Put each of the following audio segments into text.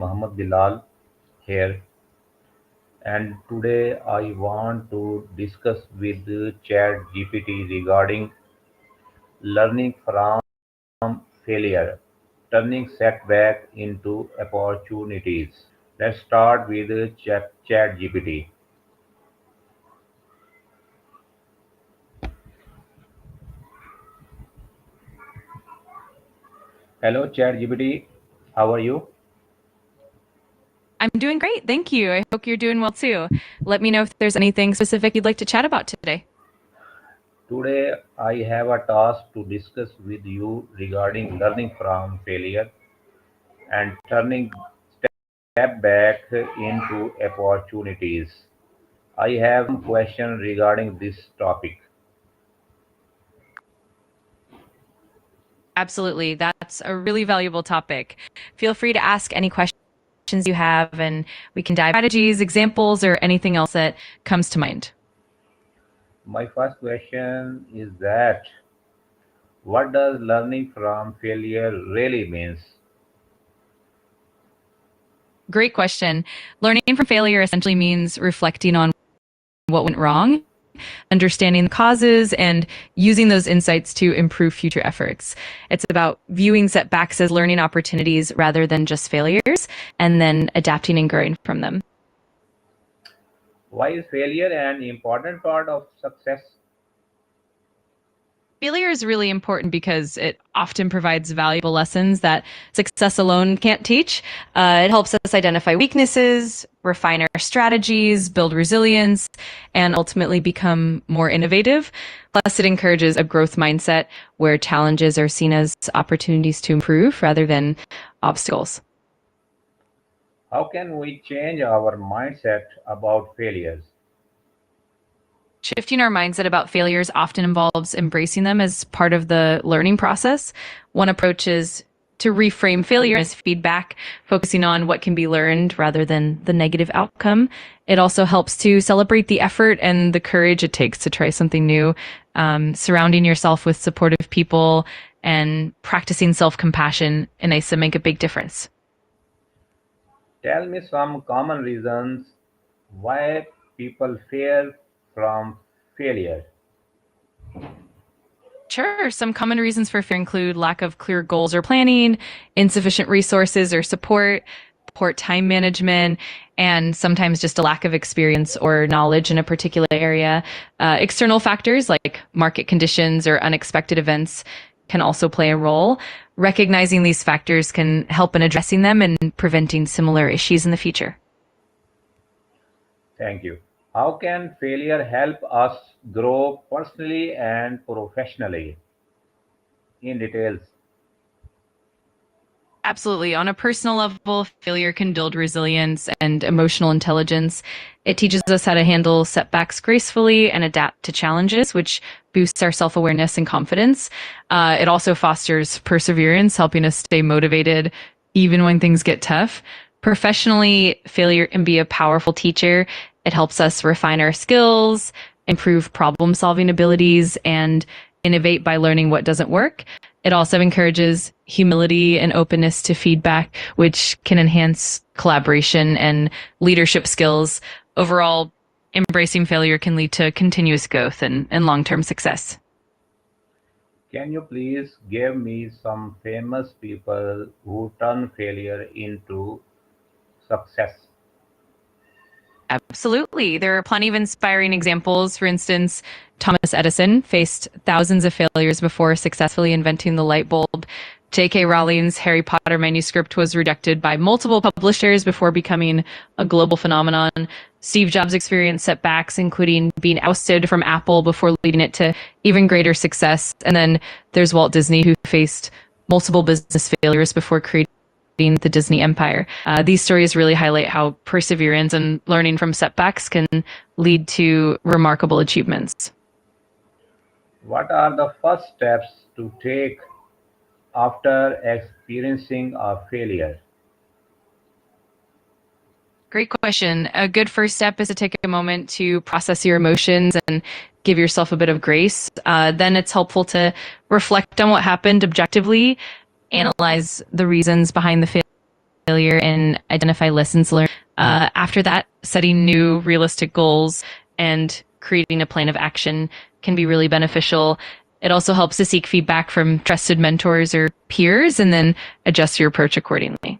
Muhammad Bilal here, and today I want to discuss with ChatGPT regarding learning from failure, turning setback into opportunities. Let's start with ChatGPT. Hello, ChatGPT. How are you? I'm doing great, thank you. I hope you're doing well too. Let me know if there's anything specific you'd like to chat about today. Today I have a task to discuss with you regarding learning from failure and turning step back into opportunities. I have some questions regarding this topic. Absolutely, that's a really valuable topic. Feel free to ask any questions you have, and we can dive strategies, examples, or anything else that comes to mind. My first question is that what does learning from failure really means? Great question. Learning from failure essentially means reflecting on what went wrong, understanding the causes, and using those insights to improve future efforts. It's about viewing setbacks as learning opportunities rather than just failures, and then adapting and growing from them. Why is failure an important part of success? Failure is really important because it often provides valuable lessons that success alone can't teach. It helps us identify weaknesses, refine our strategies, build resilience, and ultimately become more innovative. Plus, it encourages a growth mindset where challenges are seen as opportunities to improve rather than obstacles. How can we change our mindset about failures? Shifting our mindset about failures often involves embracing them as part of the learning process. One approach is to reframe failure as feedback, focusing on what can be learned rather than the negative outcome. It also helps to celebrate the effort and the courage it takes to try something new. Surrounding yourself with supportive people and practicing self-compassion in ASA make a big difference. Tell me some common reasons why people fear from failure. Sure. Some common reasons for fear include lack of clear goals or planning, insufficient resources or support, poor time management, and sometimes just a lack of experience or knowledge in a particular area. External factors like market conditions or unexpected events can also play a role. Recognizing these factors can help in addressing them and preventing similar issues in the future. Thank you. How can failure help us grow personally and professionally? In details. Absolutely. On a personal level, failure can build resilience and emotional intelligence. It teaches us how to handle setbacks gracefully and adapt to challenges, which boosts our self awareness and confidence. It also fosters perseverance, helping us stay motivated even when things get tough. Professionally, failure can be a powerful teacher. It helps us refine our skills, improve problem solving abilities, and innovate by learning what doesn't work. It also encourages humility and openness to feedback, which can enhance collaboration and leadership skills. Overall, embracing failure can lead to continuous growth and long-term success. Can you please give me some famous people who turn failure into success? Absolutely. There are plenty of inspiring examples. For instance, Thomas Edison faced thousands of failures before successfully inventing the light bulb. J.K. Rowling's Harry Potter manuscript was rejected by multiple publishers before becoming a global phenomenon. Steve Jobs experienced setbacks, including being ousted from Apple before leading it to even greater success. And then there's Walt Disney, who faced multiple business failures before creating the Disney empire. These stories really highlight how perseverance and learning from setbacks can lead to remarkable achievements. What are the first steps to take after experiencing a failure? Great question. A good first step is to take a moment to process your emotions and give yourself a bit of grace. Then it's helpful to reflect on what happened objectively, analyze the reasons behind the failure and identify lessons learned. After that, setting new realistic goals and creating a plan of action can be really beneficial. It also helps to seek feedback from trusted mentors or peers and then adjust your approach accordingly.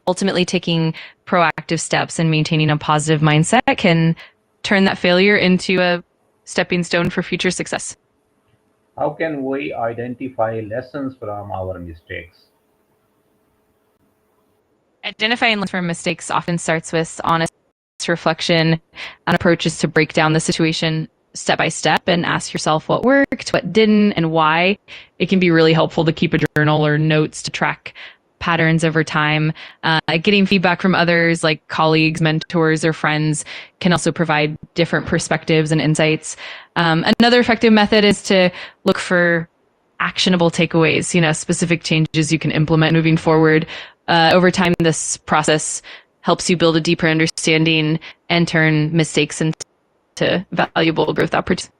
Ultimately, taking proactive steps and maintaining a positive mindset can turn that failure into a stepping stone for future success. How can we identify lessons from our mistakes? Identifying lessons from mistakes often starts with honest reflection and approaches to break down the situation step by step and ask yourself what worked, what didn't, and why. It can be really helpful to keep a journal or notes to track patterns over time. Getting feedback from others like colleagues, mentors, or friends can also provide different perspectives and insights. Another effective method is to look for actionable takeaways, specific changes you can implement moving forward. Over time, this process helps you build a deeper understanding and turn mistakes into valuable growth opportunities.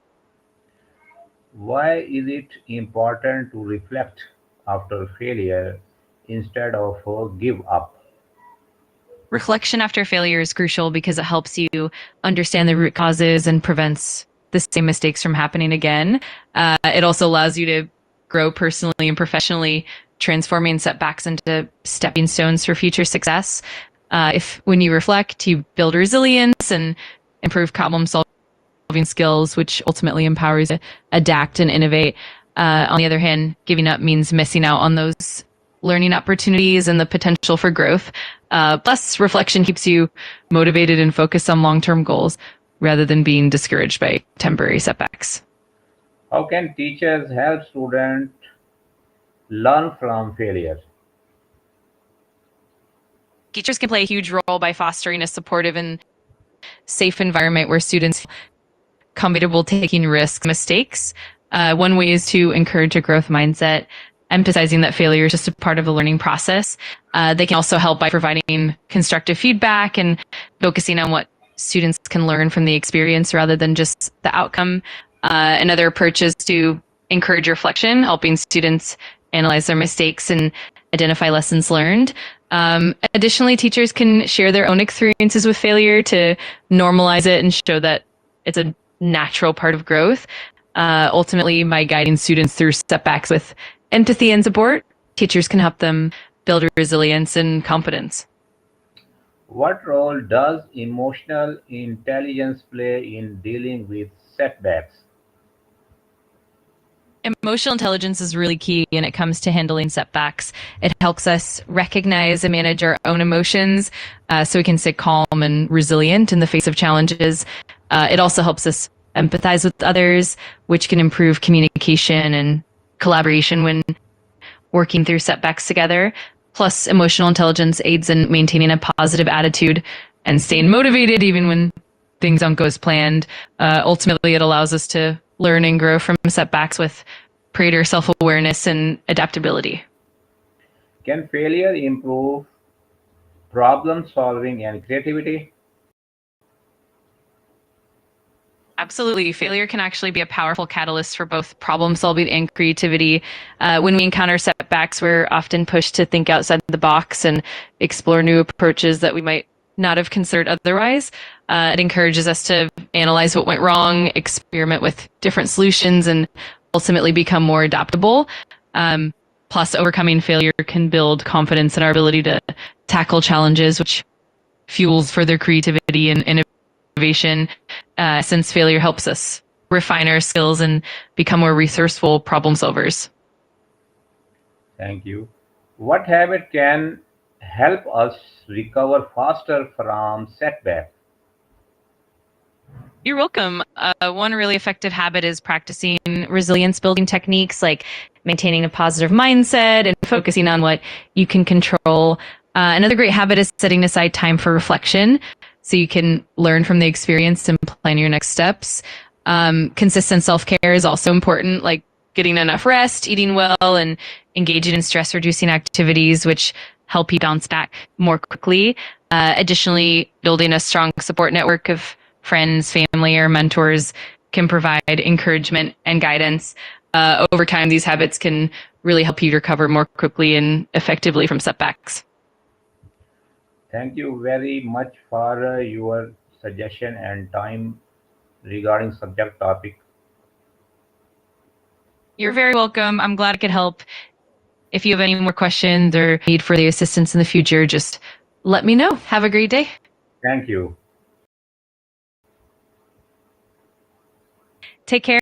Why is it important to reflect after failure instead of give up? Reflection after failure is crucial because it helps you understand the root causes and prevents the same mistakes from happening again. It also allows you to grow personally and professionally, transforming setbacks into stepping stones for future success. If when you reflect, you build resilience and improve problem solving skills, which ultimately empowers you to adapt and innovate. On the other hand, giving up means missing out on those learning opportunities and the potential for growth. Plus, reflection keeps you motivated and focused on long-term goals rather than being discouraged by temporary setbacks. How can teachers help students learn from failure? Teachers can play a huge role by fostering a supportive and safe environment where students feel comfortable taking risks, mistakes. One way is to encourage a growth mindset, emphasizing that failure is just a part of the learning process. They can also help by providing constructive feedback and focusing on what students can learn from the experience rather than just the outcome. Another approach is to encourage reflection, helping students analyze their mistakes and identify lessons learned. Additionally, teachers can share their own experiences with failure to normalize it and show that it's a natural part of growth. Ultimately, by guiding students through setbacks with empathy and support, teachers can help them build resilience and confidence. What role does emotional intelligence play in dealing with setbacks? Emotional intelligence is really key when it comes to handling setbacks. It helps us recognize and manage our own emotions so we can stay calm and resilient in the face of challenges. It also helps us empathize with others, which can improve communication and collaboration when working through setbacks together. Plus, emotional intelligence aids in maintaining a positive attitude and staying motivated even when things don't go as planned. Ultimately, it allows us to learn and grow from setbacks with greater self-awareness and adaptability. Can failure improve problem solving and creativity? Absolutely. Failure can actually be a powerful catalyst for both problem solving and creativity. When we encounter setbacks, we're often pushed to think outside the box and explore new approaches that we might not have considered otherwise. It encourages us to analyze what went wrong, experiment with different solutions, and ultimately become more adaptable. Plus, overcoming failure can build confidence in our ability to tackle challenges, which fuels further creativity and innovation, since failure helps us refine our skills and become more resourceful problem solvers. Thank you. What habit can help us recover faster from setbacks? You're welcome. One really effective habit is practicing resilience building techniques like maintaining a positive mindset and focusing on what you can control. Another great habit is setting aside time for reflection so you can learn from the experience and plan your next steps. Consistent self-care is also important, like getting enough rest, eating well, and engaging in stress-reducing activities, which help you bounce back more quickly. Additionally, building a strong support network of friends, family, or mentors can provide encouragement and guidance. Over time, these habits can really help you recover more quickly and effectively from setbacks. Thank you very much for your suggestion and time regarding subject topic. You're very welcome. I'm glad I could help. If you have any more questions or need further assistance in the future, just let me know. Have a great day. Thank you. Take care.